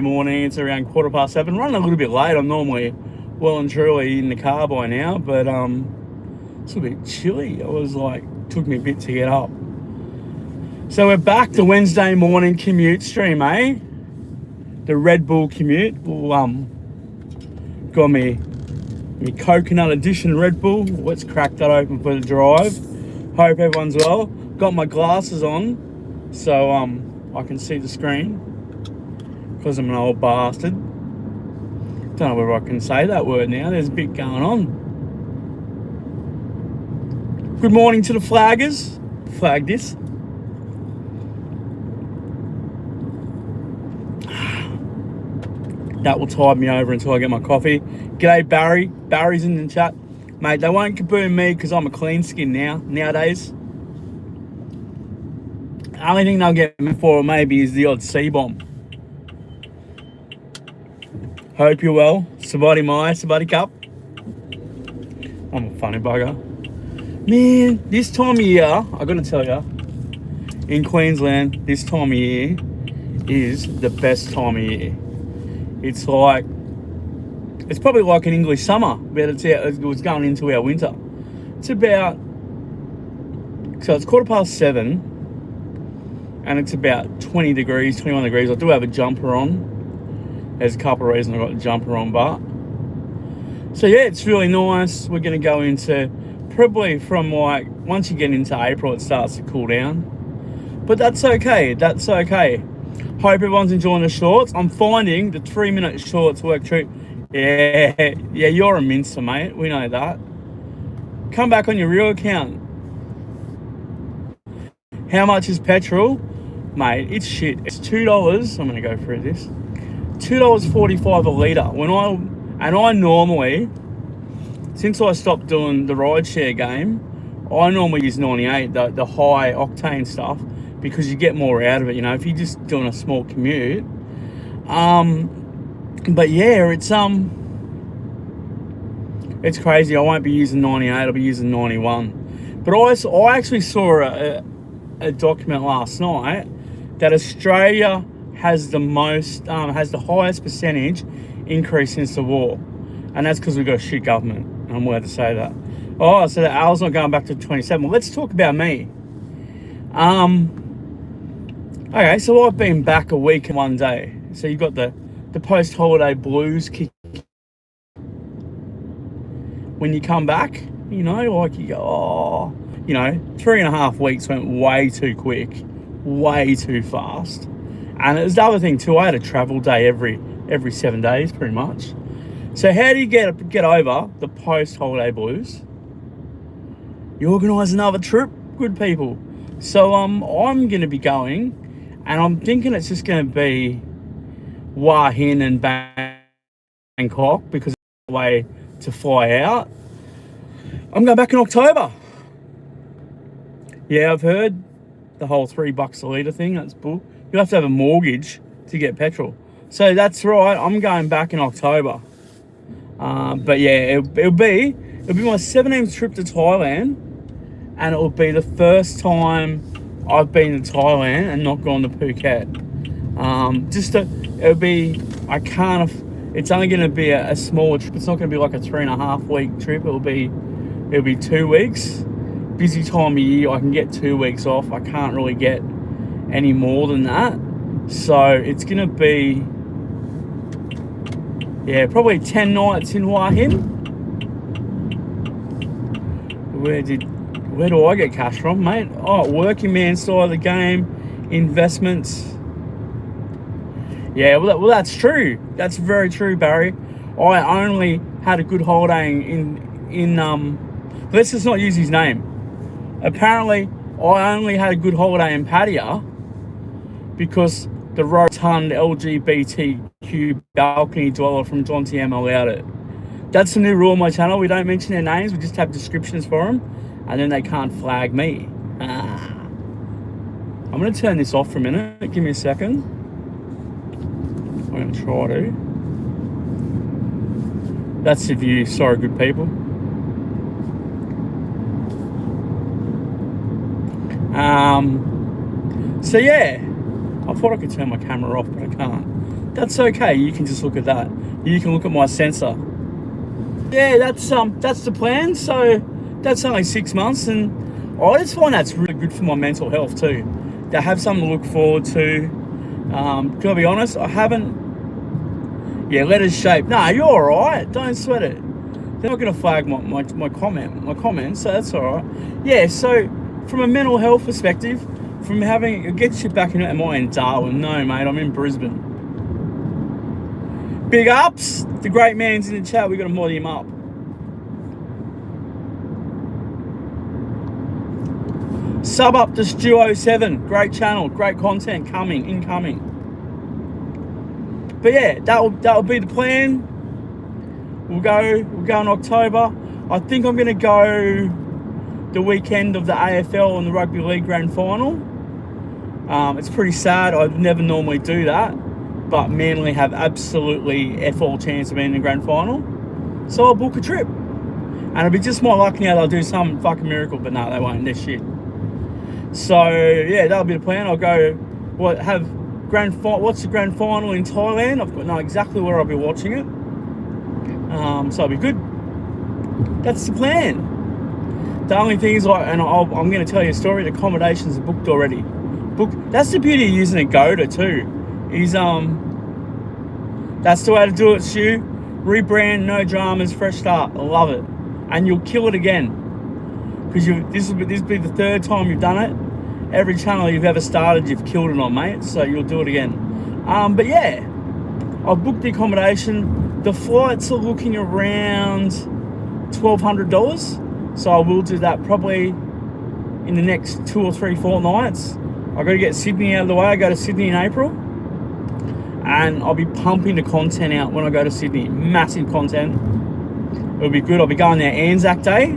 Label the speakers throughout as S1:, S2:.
S1: Morning. It's around 7:15. Running a little bit late. I'm normally well and truly in the car by now, but it's a bit chilly. Took me a bit to get up. So we're back to Wednesday morning commute stream, eh? The Red Bull commute. Got me coconut edition Red Bull. Let's crack that open for the drive. Hope everyone's well. Got my glasses on so I can see the screen because I'm an old bastard. Don't know whether I can say that word now. There's a bit going on. Good morning to the flaggers. Flag this. That will tide me over until I get my coffee. G'day, Barry. Barry's in the chat. Mate, they won't kaboom me because I'm a clean skin nowadays. The only thing they'll get me for maybe is the odd C-bomb. Hope you're well. Sabadi mai, Sabadi cup. I'm a funny bugger. Man, this time of year, I gotta tell you, in Queensland, this time of year is the best time of year. It's probably like an English summer, but it was going into our winter. So it's 7:15, and it's about 20 degrees, 21 degrees. I do have a jumper on. There's a couple of reasons I've got the jumper on, but so yeah, it's really nice. We're going to go into probably from once you get into April, it starts to cool down, but that's okay. That's okay. Hope everyone's enjoying the shorts. I'm finding the 3-minute shorts work true. Yeah, you're a mincer, mate. We know that. Come back on your real account. How much is petrol? Mate, it's shit. It's $2. I'm going to go through this. $2.45 a litre. I normally, since I stopped doing the rideshare game, I normally use 98, the high octane stuff, because you get more out of it, if you're just doing a small commute. But yeah, it's crazy. I won't be using 98, I'll be using 91. But I actually saw a document last night that Australia has the highest percentage increase since the war. And that's because we've got a shit government. I'm allowed to say that. Oh, so the Al's not going back to 27. Well, let's talk about me. Okay, so I've been back a week and one day. So you've got the post-holiday blues kick. When you come back, you go, 3.5 weeks went way too quick, way too fast. And it was the other thing too, I had a travel day every 7 days pretty much. So how do you get over the post-holiday blues? You organise another trip, good people. So I'm going to be going, and I'm thinking it's just going to be Hua Hin and Bangkok because it's the way to fly out. I'm going back in October. Yeah, I've heard the whole $3 a litre thing. That's bull. You have to have a mortgage to get petrol. So that's right. I'm going back in October. But yeah, it'll be my 17th trip to Thailand, and it will be the first time I've been to Thailand and not gone to Phuket. It's only going to be a smaller trip. It's not going to be like a 3.5 week trip. It'll be 2 weeks. Busy time of year. I can get 2 weeks off. I can't really get any more than that. So it's going to be, probably 10 nights in Hua Hin. Where do I get cash from, mate? Oh, working man side of the game, investments. Yeah, well that's true. That's very true, Barry. I only had a good holiday in let's just not use his name. Apparently, I only had a good holiday in Pattaya because the rotund LGBTQ balcony dweller from John TM allowed it. That's the new rule on my channel. We don't mention their names. We just have descriptions for them, and then they can't flag me. I'm going to turn this off for a minute. Give me a second. I'm going to try to. That's the view. Sorry, good people. So yeah, I thought I could turn my camera off, but I can't. that's okay. You can just look at that. You can look at my sensor. Yeah, that's the plan. So that's only 6 months, and I just find that's really good for my mental health too. To have something to look forward to. Gotta be honest, I haven't. Yeah, letters shape. No, you're all right. Don't sweat it. They're not gonna flag my comment, so that's all right. Yeah. So from a mental health perspective, from having it gets you back in. Am I in Darwin? No, mate. I'm in Brisbane. Big ups. The great man's in the chat. We got to mod him up. Sub up to Stu07. Great channel. Great content coming. Incoming. But yeah, that'll be the plan. We'll go in October. I think I'm going to go the weekend of the AFL and the Rugby League Grand Final. It's pretty sad. I'd never normally do that. But Manly have absolutely F all chance of being in the grand final. So I'll book a trip. And it'll be just my luck now they'll do some fucking miracle, but no, they won't. They're shit. So yeah, that'll be the plan. I'll go what's the grand final in Thailand? I've got to know exactly where I'll be watching it. So it'll be good. That's the plan. The only thing is, I'm going to tell you a story. The accommodations are booked already. That's the beauty of using a Goda too. That's the way to do it, Stu. Rebrand, no dramas, fresh start. I love it, and you'll kill it again because this will be the third time you've done it. Every channel you've ever started, you've killed it on, mate. So you'll do it again. But yeah, I've booked the accommodation. The flights are looking around $1,200, so I will do that probably in the next 2 or 3 fortnights. I've got to get Sydney out of the way. I go to Sydney in April. And I'll be pumping the content out when I go to Sydney. Massive content. It'll be good. I'll be going there Anzac Day.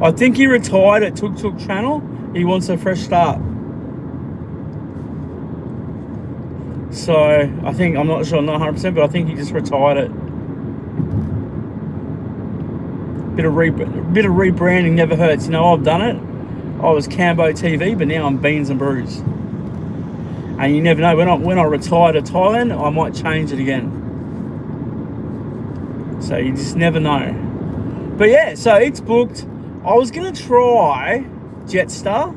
S1: I think he retired at Tuk Tuk Channel. He wants a fresh start. So I think, I'm not sure, not 100%, but I think he just retired it. Bit of rebranding never hurts. You know, I've done it. I was Cambo TV, but now I'm Beans and Brews. And you never know, when I retire to Thailand, I might change it again. So you just never know. But yeah, so it's booked. I was going to try Jetstar.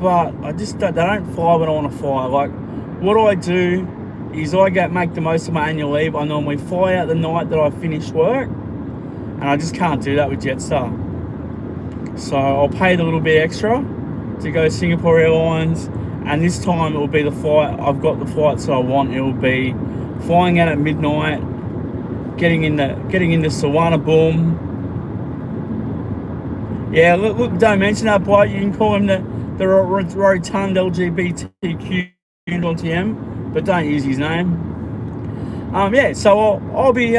S1: But they don't fly when I want to fly. Like, what I do is I make the most of my annual leave. I normally fly out the night that I finish work. And I just can't do that with Jetstar. So I'll pay the little bit extra to go Singapore Airlines. And this time it will be the flight. I've got the flights that I want. It will be flying out at midnight, getting into Suvarnabhumi. Yeah, look, don't mention that bloke. You can call him the rotund LGBTQ on TM, but don't use his name. Yeah, so I'll be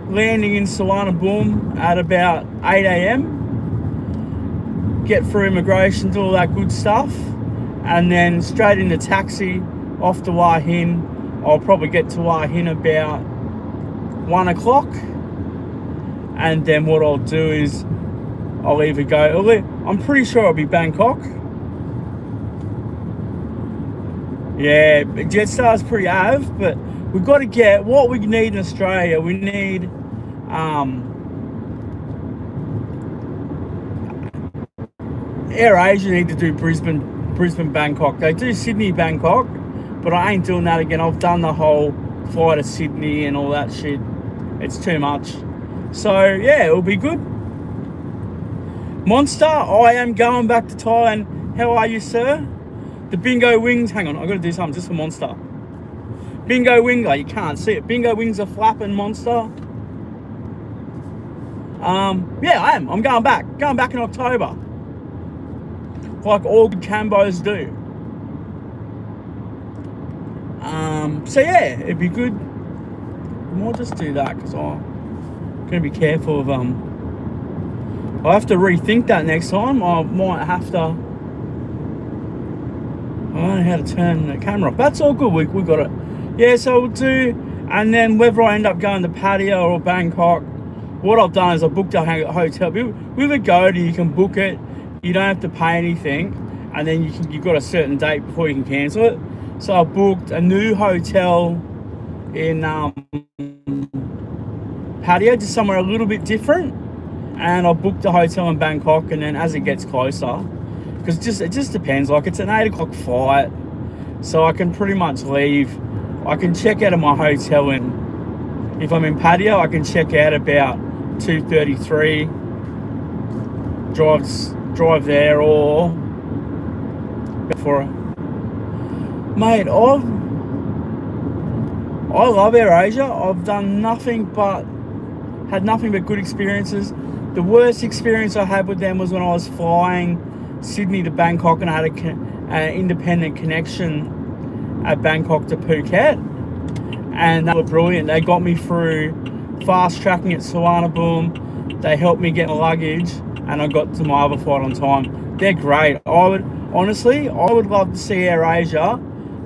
S1: landing in Suvarnabhumi at about 8 a.m. Get through immigration, do all that good stuff, and then straight into taxi off to Hua Hin. I'll probably get to Hua Hin about 1 o'clock, and then what I'll do is I'll either go, I'm pretty sure I'll be Bangkok. Yeah, Jetstar's pretty av, but we've got to get what we need in Australia. We need AirAsia need to do Brisbane, Bangkok. They do Sydney, Bangkok, but I ain't doing that again. I've done the whole fly to Sydney and all that shit. It's too much. So yeah, it'll be good. Monster, I am going back to Thailand. How are you, sir? The bingo wings. Hang on, I've got to do something just for Monster. Bingo wing. Oh, you can't see it. Bingo wings are flapping, Monster. Yeah, I am. I'm going back. Going back in October. Like all good Cambos do. So yeah, it'd be good. I might just do that because I'm going to be careful of I have to rethink that next time. I might have to. I don't know how to turn the camera off. That's all good. We got it. Yeah, so we'll do, and then whether I end up going to Pattaya or Bangkok, what I've done is I booked a hotel. With a Goda, you can book it. You don't have to pay anything, and then you've got a certain date before you can cancel it. So I booked a new hotel in Patio, just somewhere a little bit different, and I booked a hotel in Bangkok. And then as it gets closer, because it just depends, like it's an 8 o'clock flight, so I can pretty much leave. I can check out of my hotel, and if I'm in Patio, I can check out about 2:33, drive there, or before. Mate, I love AirAsia. I've done had nothing but good experiences. The worst experience I had with them was when I was flying Sydney to Bangkok, and I had an independent connection at Bangkok to Phuket, and they were brilliant. They got me through fast tracking at Suvarnabhumi. They helped me get my luggage, and I got to my other flight on time. They're great. I would love to see AirAsia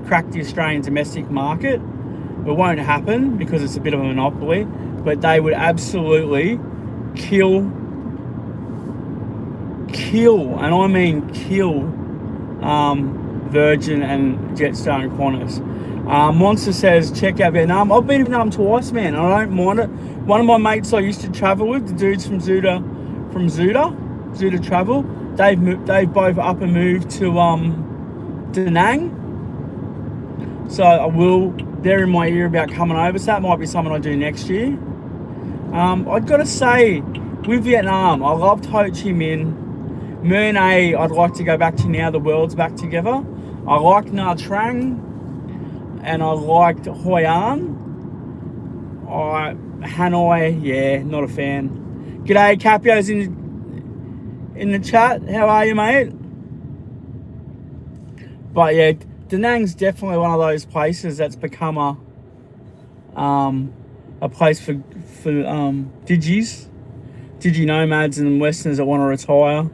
S1: crack the Australian domestic market. It won't happen because it's a bit of a monopoly, but they would absolutely kill, and I mean kill, Virgin and Jetstar and Qantas. Monster says, check out Vietnam. I've been to Vietnam twice, man. I don't mind it. One of my mates I used to travel with, the dudes from Zuda Travel, they've both up and moved to Da Nang. So they're in my ear about coming over, so that might be something I do next year. I've got to say, with Vietnam, I loved Ho Chi Minh. Myrne, I'd like to go back to now the world's back together. I liked Nha Trang, and I liked Hoi An. Hanoi, yeah, not a fan. G'day, Capio's in the chat. How are you, mate? But yeah, Da Nang's definitely one of those places that's become a place for digi nomads and Westerners that want to retire.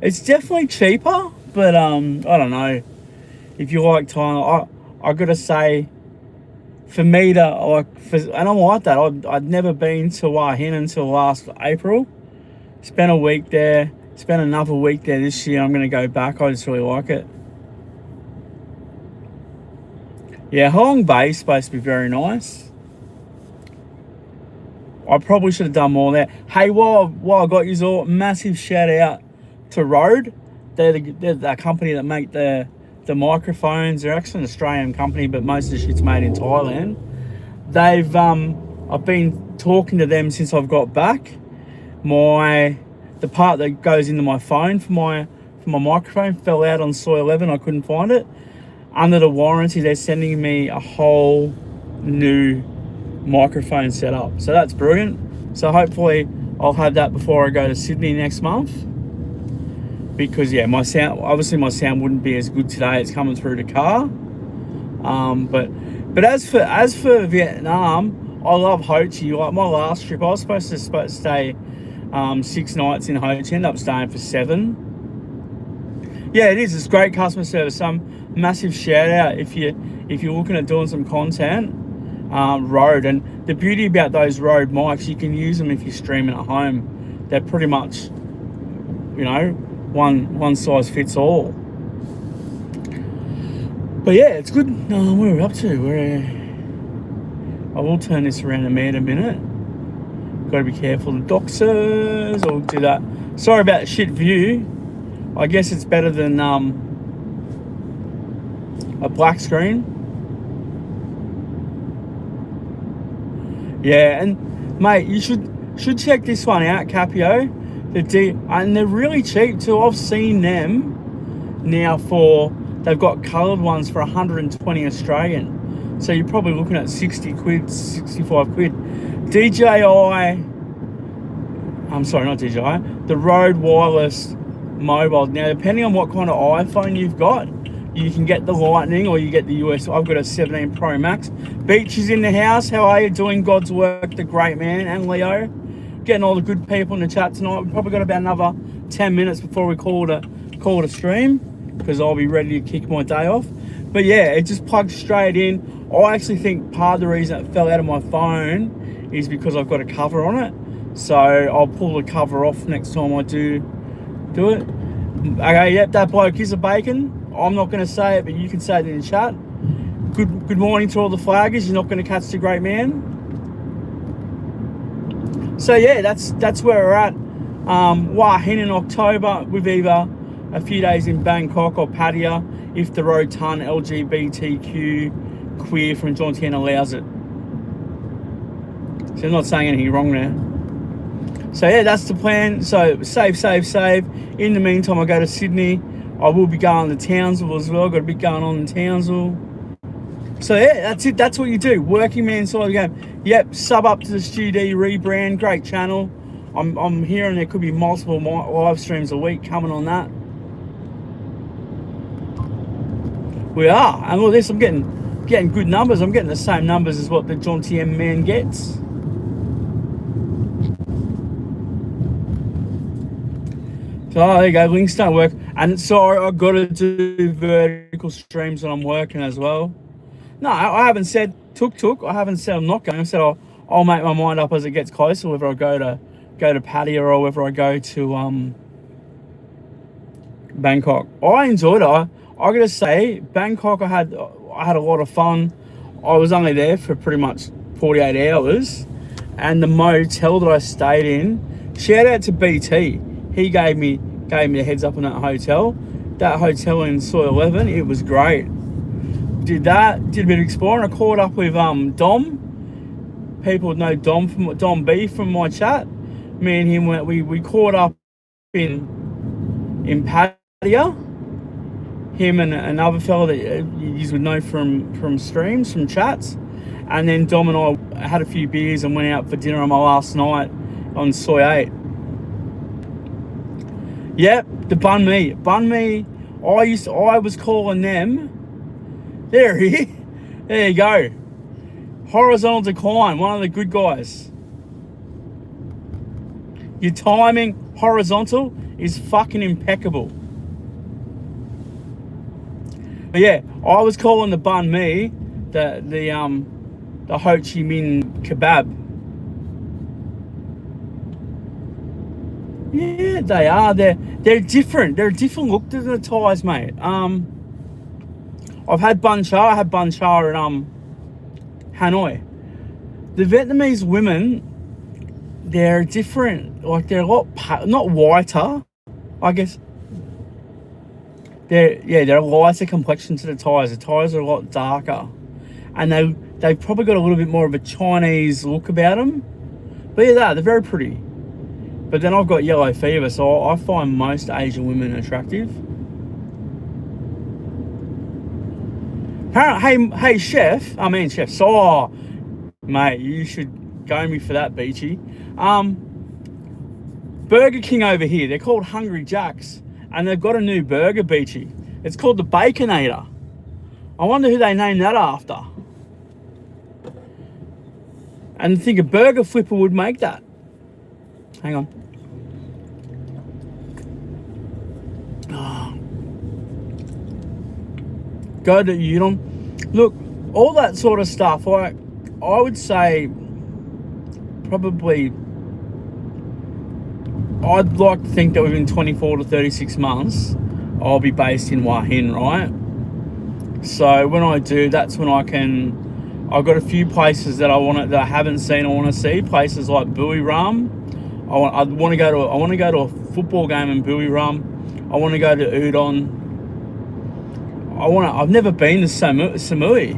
S1: It's definitely cheaper, but I don't know. If you like Thailand, I gotta say, for me to and I'm like that. I'd never been to Hua Hin until last April. Spent a week there. Spent another week there this year. I'm gonna go back. I just really like it. Yeah, Halong Bay is supposed to be very nice. I probably should have done more there. Hey, while I got you all, massive shout out to Rode. They're the company that make the microphones. They're actually an Australian company, but most of the shit's made in Thailand. I've been talking to them since I've got back. The part that goes into my phone for my microphone fell out on soy 11. I couldn't find it. Under the warranty, they're sending me a whole new microphone setup. So that's brilliant. So hopefully I'll have that before I go to Sydney next month. Because yeah, my sound wouldn't be as good today. It's coming through the car. But as for Vietnam, I love Ho Chi. Like my last trip, I was supposed to stay 6 nights in Ho Chi. Ended up staying for 7. Yeah, it is. It's great customer service. Massive shout out if you're looking at doing some content. Rode, and the beauty about those Rode mics, you can use them if you're streaming at home. They're pretty much, one size fits all. But yeah, it's good. What are we up to? I will turn this around in a minute. Got to be careful of the doxers. I'll do that. Sorry about the shit view. I guess it's better than a black screen. Yeah, and mate, you should check this one out, Capio. And they're really cheap too. I've seen them now they've got coloured ones for 120 Australian. So you're probably looking at 60 quid, 65 quid. The Rode Wireless Mobile. Now, depending on what kind of iPhone you've got, you can get the Lightning or you get the US. I've got a 17 Pro Max. Beach is in the house. How are you? Doing God's work, the great man, and Leo. Getting all the good people in the chat tonight. We've probably got about another 10 minutes before we call it a stream, because I'll be ready to kick my day off. But yeah, it just plugs straight in. I actually think part of the reason it fell out of my phone is because I've got a cover on it. So I'll pull the cover off next time I do it. Okay, yep, that bloke is a bacon. I'm not going to say it, but you can say it in the chat. Good morning to all the flaggers. You're not going to catch the great man. So yeah, that's where we're at. Hua Hin in October with either a few days in Bangkok or Pattaya if the Rotan LGBTQ queer from Jomtien allows it. So I'm not saying anything wrong there. So yeah, that's the plan. So save. In the meantime, I go to Sydney. I will be going to Townsville as well. Got a bit going on in Townsville. So yeah, that's it. That's what you do. Working man side of the game. Yep, sub up to the Stu D rebrand. Great channel. I'm hearing there could be multiple live streams a week coming on that. We are. And look at this, I'm getting good numbers. I'm getting the same numbers as what the John TM man gets. So there you go, links don't work. And sorry, I've got to do vertical streams when I'm working as well. No, I haven't said tuk. I haven't said I'm not going. I said I'll make my mind up as it gets closer, whether I go to Pattaya or whether I go to Bangkok. I enjoyed it. I gotta say, Bangkok I had a lot of fun. I was only there for pretty much 48 hours, and the motel that I stayed in, shout out to BT. He gave me the heads up on that hotel. That hotel in Soy 11, it was great. Did a bit of exploring. I caught up with Dom. People know Dom B from my chat. Me and him we caught up in Pattaya. Him and another fella that you would know from streams, from chats. And then Dom and I had a few beers and went out for dinner on my last night on Soy 8. Yep, the banh mi. I was calling them. There you go. Horizontal decline, one of the good guys. Your timing, horizontal, is fucking impeccable. But yeah, I was calling the banh mi the Ho Chi Minh kebab. Yeah, they are. They're different. They're a different look to the Thais, mate. I've had bun cha. I had bun cha at Hanoi. The Vietnamese women, they're different. Like they're a lot not whiter, I guess. They're a lighter complexion to the Thais. The Thais are a lot darker, and they've probably got a little bit more of a Chinese look about them. But yeah, they're very pretty. But then I've got yellow fever, so I find most Asian women attractive. Hey, chef. So, mate, you should go me for that, Beachy. Burger King over here, they're called Hungry Jacks, and they've got a new burger, Beachy. It's called the Baconator. I wonder who they named that after. And I think a burger flipper would make that. Hang on. Go to Udon. Look, all that sort of stuff, I would say probably, I'd like to think that within 24 to 36 months, I'll be based in Hua Hin, right? So when I do, that's when I've got a few places that I haven't seen. I want to see places like Buriram. I want to go to a football game in Buriram. I want to go to Udon. I've never been to Samui.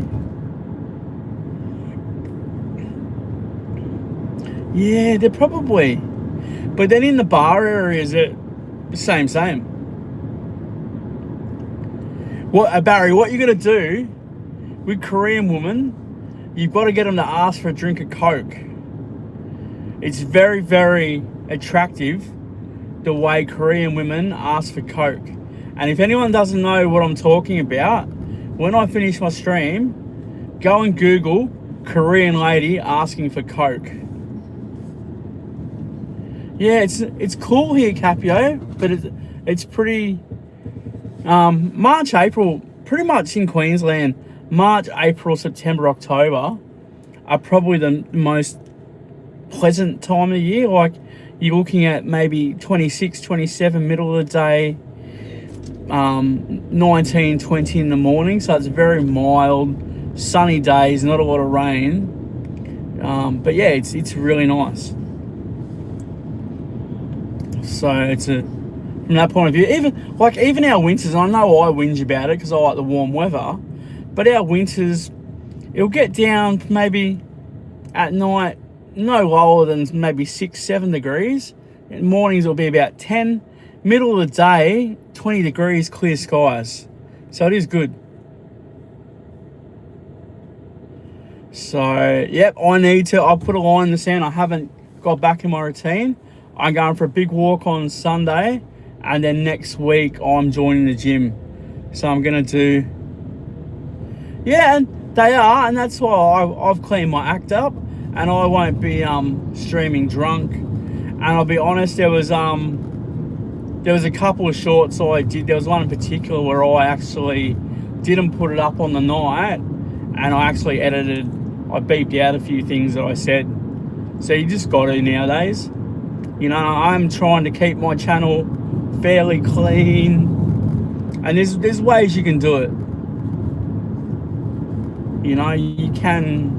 S1: Yeah, they're probably. But then in the bar areas, it same. Barry, what you got to do with Korean women, you've got to get them to ask for a drink of Coke. It's very, very attractive the way Korean women ask for Coke. And if anyone doesn't know what I'm talking about, when I finish my stream, go and Google Korean lady asking for Coke. Yeah, it's cool here, Capio, but it's pretty. March, April, pretty much in Queensland, March, April, September, October are probably the most pleasant time of year. Like you're looking at maybe 26, 27, middle of the day. 19, 20 in the morning, so it's very mild, sunny days, not a lot of rain. But yeah, it's really nice. So from that point of view, even our winters, I know I whinge about it because I like the warm weather, but our winters, it'll get down maybe at night no lower than maybe 6-7 degrees. In mornings it'll be about 10. Middle of the day, 20 degrees, clear skies. So it is good. So yep, I'll put a line in the sand. I haven't got back in my routine. I'm going for a big walk on Sunday, and then next week I'm joining the gym. So I'm gonna do, yeah, and they are, and that's why I've cleaned my act up, and I won't be streaming drunk. And I'll be honest, there was a couple of shorts I did. There was one in particular where I actually didn't put it up on the night, and I actually I beeped out a few things that I said. So you just got to nowadays. You know, I'm trying to keep my channel fairly clean, and there's ways you can do it. You know, you can.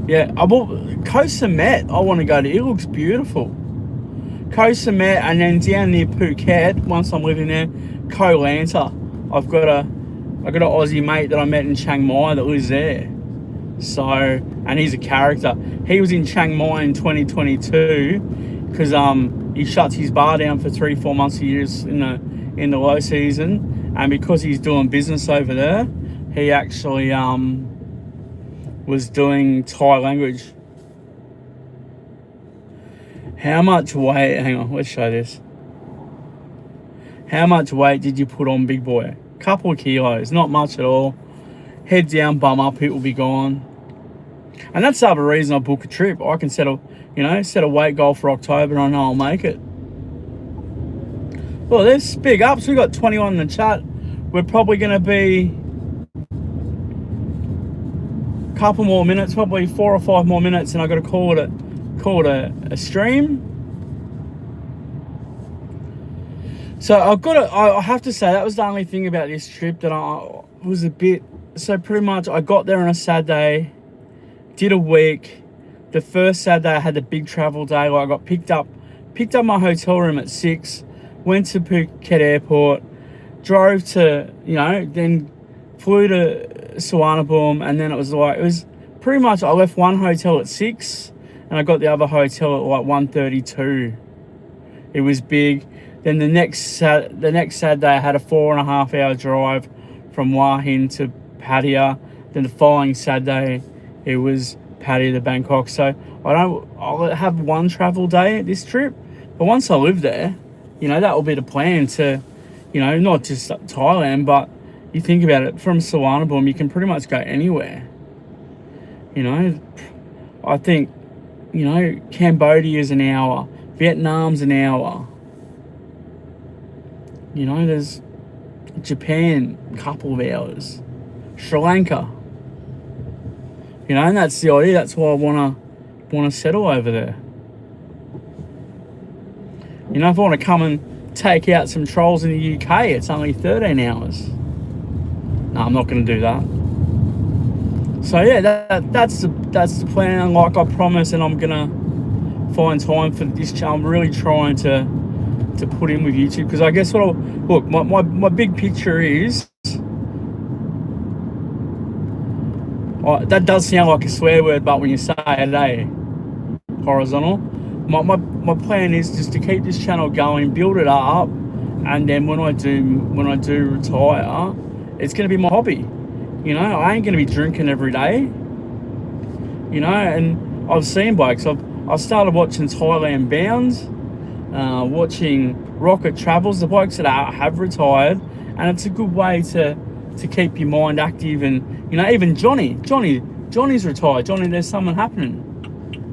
S1: Yeah, I bought Koh Samet. I want to go to. It looks beautiful. Koh Samet, and then down near Phuket. Once I'm living there, Koh Lanta. I've got an Aussie mate that I met in Chiang Mai that lives there. So, and he's a character. He was in Chiang Mai in 2022 because he shuts his bar down for 3-4 months a year in the low season, and because he's doing business over there, he actually was doing Thai language. How much weight? Hang on, let's show this. How much weight did you put on, big boy? Couple of kilos, not much at all. Head down, bum up, it will be gone. And that's the other reason I book a trip. I can set a weight goal for October, and I know I'll make it. Well, there's big ups. We got 21 in the chat. We're probably going to be a couple more minutes, probably 4 or 5 more minutes, and I've got to call it a stream. So I have to say that was the only thing about this trip that I was a bit. So pretty much I got there on a Saturday, did a week. The first Saturday I had the big travel day. Like I got picked up my hotel room at 6, went to Phuket airport, drove to, then flew to Suvarnabhumi, and then it was pretty much I left one hotel at 6 and I got the other hotel at like 1:32. It was big. Then the next Saturday I had a 4.5 hour drive from Hua Hin to Pattaya. Then the following Saturday it was Pattaya to Bangkok. So I'll have one travel day at this trip, but once I live there, that will be the plan to, not just Thailand, but you think about it, from Suvarnabhumi you can pretty much go anywhere. I think, Cambodia's an hour, Vietnam's an hour. There's Japan, a couple of hours. Sri Lanka. And that's the idea. That's why I wanna settle over there. If I want to come and take out some trolls in the UK, it's only 13 hours. No, I'm not going to do that. So yeah, that's the plan. Like I promised, and I'm gonna find time for this channel. I'm really trying to put in with YouTube, because I guess my big picture is, that does sound like a swear word, but when you say it, horizontal. My plan is just to keep this channel going, build it up, and then when I do retire, it's going to be my hobby. I ain't going to be drinking every day. And I've seen bikes. I've started watching Thailand Bounds, watching Rocket Travels, the bikes that have retired, and it's a good way to keep your mind active. And even Johnny's retired. Johnny, there's something happening.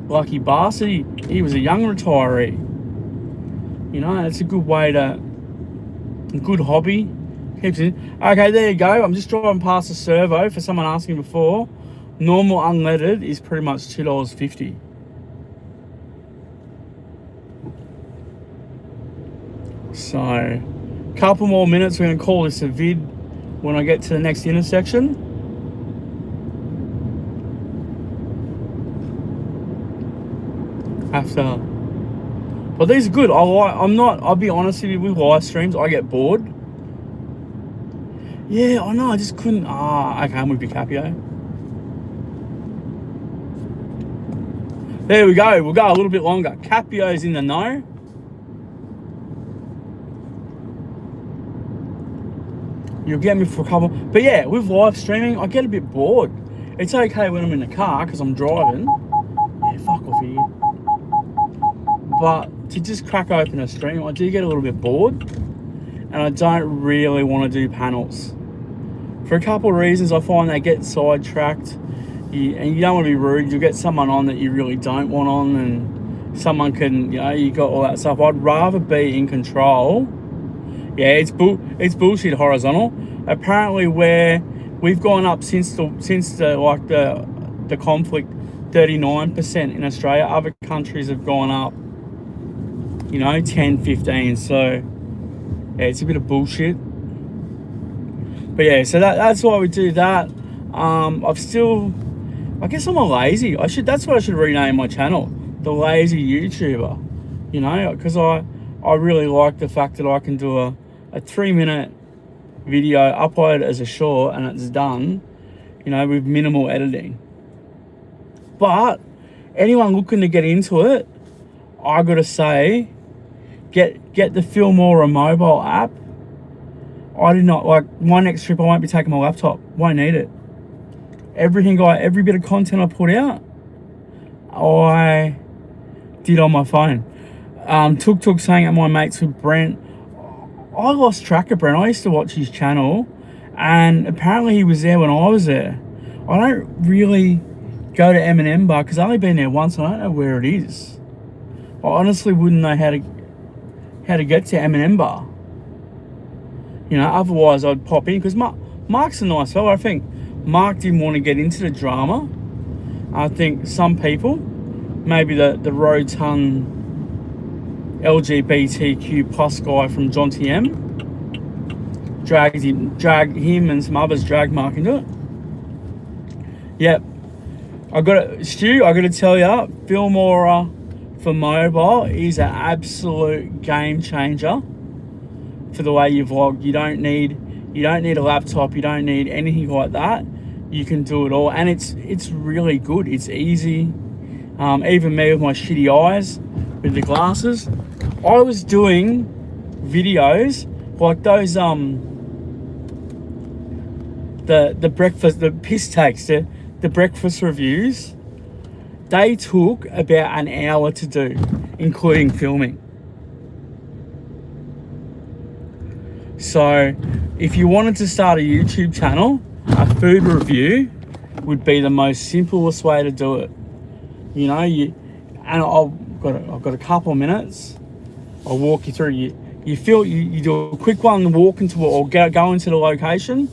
S1: Lucky bastard, he was a young retiree. It's a good way a good hobby. Keeps it. Okay, there you go. I'm just driving past the servo for someone asking before. Normal unleaded is pretty much $2.50. So, couple more minutes, we're going to call this a vid when I get to the next intersection. After, but these are good. I'll be honest with you, with live streams, I get bored. Yeah, I know, I just couldn't, okay, I'm with you, Capio. There we go, we'll go a little bit longer. Capio's in the know. You'll get me for a couple, but yeah, with live streaming, I get a bit bored. It's okay when I'm in the car because I'm driving. Yeah, fuck off here. But to just crack open a stream, I do get a little bit bored, and I don't really want to do panels. For a couple of reasons, I find they get sidetracked, and you don't want to be rude. You'll get someone on that you really don't want on, and someone can, you got all that stuff. I'd rather be in control. Yeah, it's bullshit horizontal. Apparently, where we've gone up since the conflict, 39% in Australia. Other countries have gone up, 10, 15. So yeah, it's a bit of bullshit. But yeah, so that's why we do that. I guess I'm a lazy. That's what I should rename my channel, the lazy YouTuber. Because I really like the fact that I can do a 3-minute video, upload it as a short, and it's done, with minimal editing. But anyone looking to get into it, I gotta say, get the Filmora mobile app. I did not, my next trip, I won't be taking my laptop. Won't need it. Every bit of content I put out, I did on my phone. Tuk saying at my mates with Brent, I lost track of Brent. I used to watch his channel, and apparently he was there when I was there. I don't really go to M&M bar because I've only been there once. I don't know where it is. I honestly wouldn't know how to get to M&M bar. Otherwise I'd pop in, because Mark's a nice fellow. I think Mark didn't want to get into the drama. I think some people, maybe the rotund LGBTQ plus guy from John TM, dragged him and some others dragged Mark into it. Yep. Stu, I got to tell you, Filmora for mobile is an absolute game changer for the way you vlog. You don't need a laptop, you don't need anything like that. You can do it all, and it's really good. It's easy. Even me with my shitty eyes, with the glasses, I was doing videos like those the breakfast, the piss takes, the breakfast reviews. They took about an hour to do, including filming. So if you wanted to start a YouTube channel, a food review would be the most simplest way to do it. I've got a couple of minutes. I'll walk you through. You do a quick one, walk into or go into the location.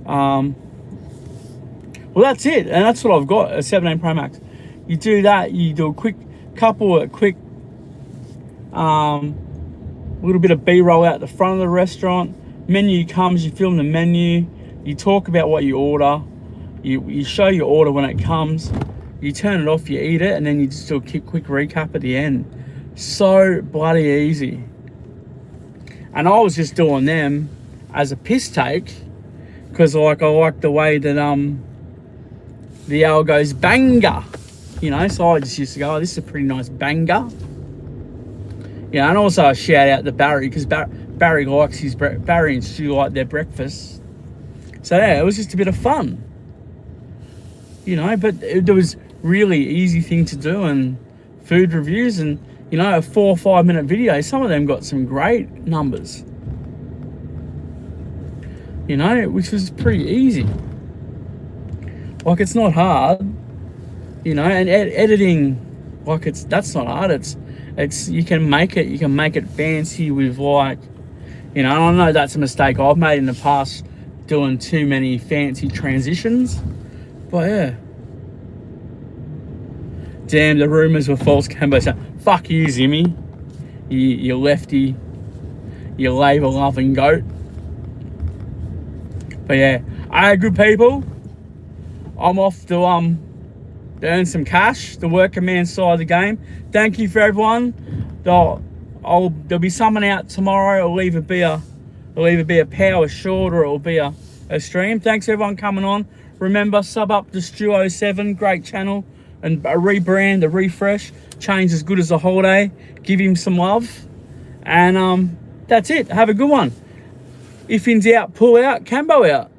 S1: Well, that's it, and that's what I've got, a 17 Pro Max. You do that. You do a quick little bit of B-roll out the front of the restaurant. Menu comes, you film the menu. You talk about what you order. You show your order when it comes. You turn it off, you eat it, and then you just do a quick recap at the end. So bloody easy. And I was just doing them as a piss take, because I like the way that the L goes banger, so I just used to go, oh, this is a pretty nice banger. And also a shout out to Barry, because Barry likes Barry and Stu like their breakfast. So yeah, it was just a bit of fun, but it was really easy thing to do. And food reviews, and a 4 or 5 minute video, some of them got some great numbers, which was pretty easy. It's not hard, and editing, that's not hard. It's you can make it fancy with I know that's a mistake I've made in the past, doing too many fancy transitions, but yeah. Damn, the rumours were false, Cambo. Fuck you, Zimmy. You lefty. you labour-loving goat. But yeah, good people. I'm off to earn some cash, the working man side of the game. Thank you for everyone. There'll be someone out tomorrow. It'll either be a power short or it'll be a stream. Thanks everyone coming on. Remember, sub up to Stu07, great channel, and a rebrand, a refresh, change as good as a holiday. Give him some love, and that's it. Have a good one. If in doubt, pull out. Cambo out.